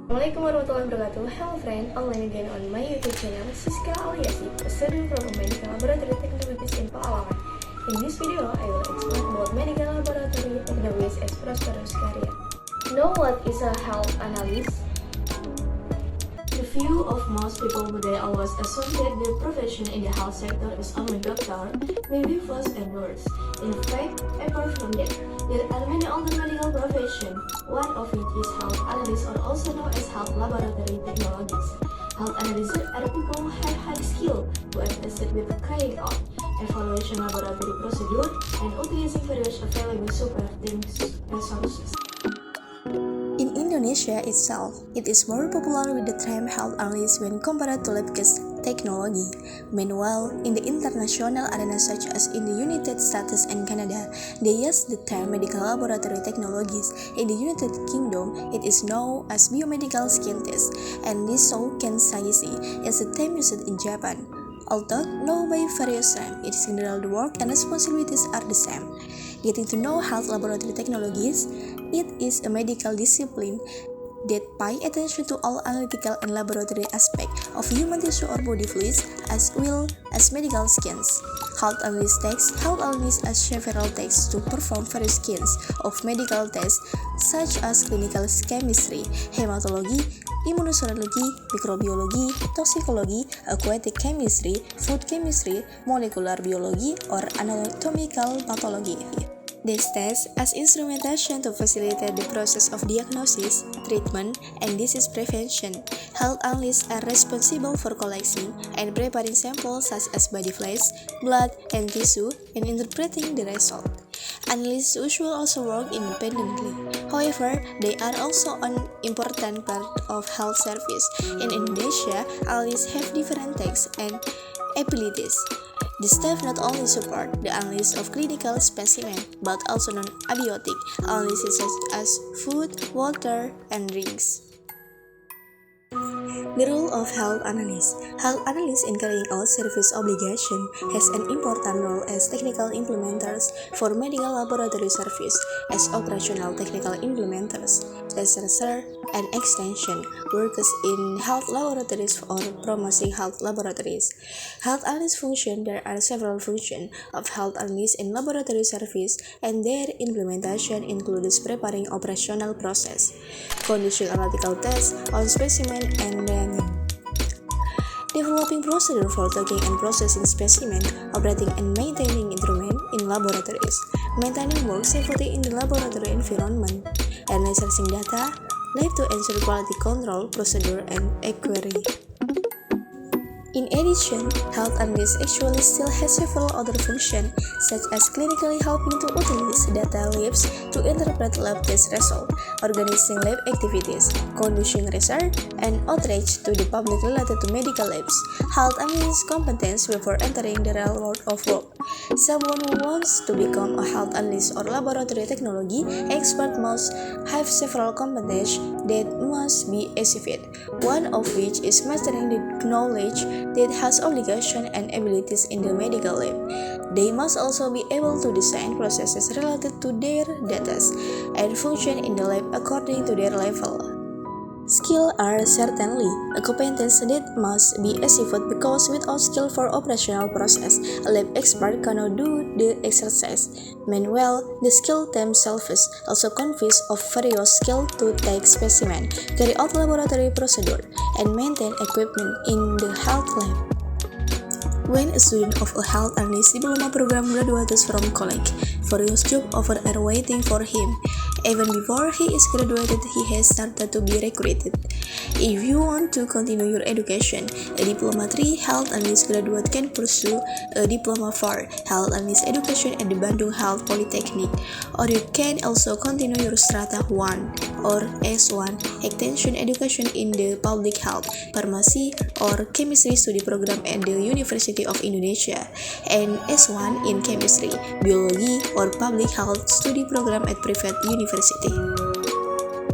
Assalamualaikum warahmatullahi wabarakatuh. Hello friend, online again on my YouTube channel Siska Aliasi, a student from a medical laboratory technologies in Palawan. In this video, I will explain about medical laboratory technologies as prosperous career. Know what is a health analyst? The view of most people today always assume that their profession in the health sector is only doctor, maybe first and worse. In fact, apart from that, there are many other medical professions, one of which is health analysts or also known as health laboratory technologies. Health analysts are people who have high skill who are tested with carrying out evaluation laboratory procedure and utilizing various available supporting resources. In Indonesia itself, it is more popular with the term health analyst when compared to lab-based technology. Meanwhile, in the international arena such as in the United States and Canada, they use the term medical laboratory technologies. In the United Kingdom, it is known as biomedical scientist, and this so can science is the term used in Japan. Although known by various names, it is general the work and responsibilities are the same. Getting to know health laboratory technologies, it is a medical discipline that pay attention to all analytical and laboratory aspects of human tissue or body fluids as well as medical scans. Health analysts as several tasks to perform various kinds of medical tests such as clinical chemistry, hematology, immunoserology, microbiology, toxicology, aquatic chemistry, food chemistry, molecular biology, or anatomical pathology. These tests as instrumentation to facilitate the process of diagnosis, treatment, and disease prevention. Health analysts are responsible for collecting and preparing samples such as body fluids, blood, and tissue, and interpreting the result. Analysts usually also work independently. However, they are also an important part of health service. In Indonesia, analysts have different tasks and abilities. The staff not only support the analysis of clinical specimen, but also non-abiotic analysis such as food, water, and drinks. The role of health analyst. Health analyst in carrying out service obligation has an important role as technical implementers for medical laboratory service, as operational technical implementers, researcher, and extension workers in health laboratories or promoting health laboratories. Health analyst function. There are several functions of health analyst in laboratory service, and their implementation includes preparing operational process, conducting analytical tests on specimen, and then developing procedure for taking and processing specimen, operating and maintaining instrument in laboratories, maintaining work safety in the laboratory environment, analyzing data, lab to ensure quality control, procedure, and accuracy. In addition, health analysts actually still has several other functions, such as clinically helping to utilize data labs to interpret lab test results, organizing lab activities, conducting research, and outreach to the public related to medical labs. Health analysts' competence before entering the real world of work. Someone who wants to become a health analyst or laboratory technology expert must have several competences that must be achieved, one of which is mastering the knowledge that has obligation and abilities in the medical lab. They must also be able to design processes related to their data and function in the lab according to their level. Skills are certainly a competence that must be achieved because without skill for operational process, a lab expert cannot do the exercise. Meanwhile, the skill themselves also consist of various skills to take specimen, carry out laboratory procedure, and maintain equipment in the health lab. When a student of a health analyst diploma program graduates from college, various jobs offers are waiting for him. Even before he is graduated, he has started to be recruited. If you want to continue your education, a Diploma 3 Health Analyst graduate can pursue a Diploma 4 Health Analyst education at the Bandung Health Polytechnic, or you can also continue your Strata 1 or S1 Extension education in the Public Health, Pharmacy, or Chemistry study program at the University of Indonesia, and S1 in Chemistry, Biology, or Public Health study program at private university.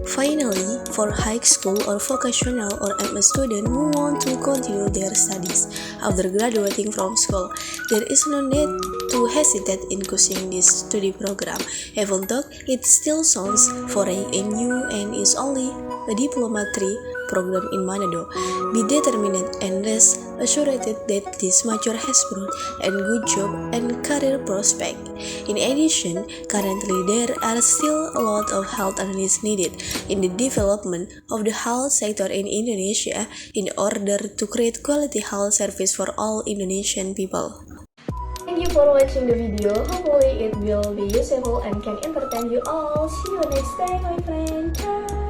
Finally, for high school or vocational or MS student who want to continue their studies after graduating from school, there is no need to hesitate in choosing this study program, even though it still sounds foreign and new and is only a diplomacy program in Manado. Be determined and rest assured that this mature has brought a good job and career prospect. In addition, currently there are still a lot of health analysts needed in the development of the health sector in Indonesia in order to create quality health service for all Indonesian people. Thank you for watching the video. Hopefully it will be useful and can entertain you all. See you next time, my friend. Ciao.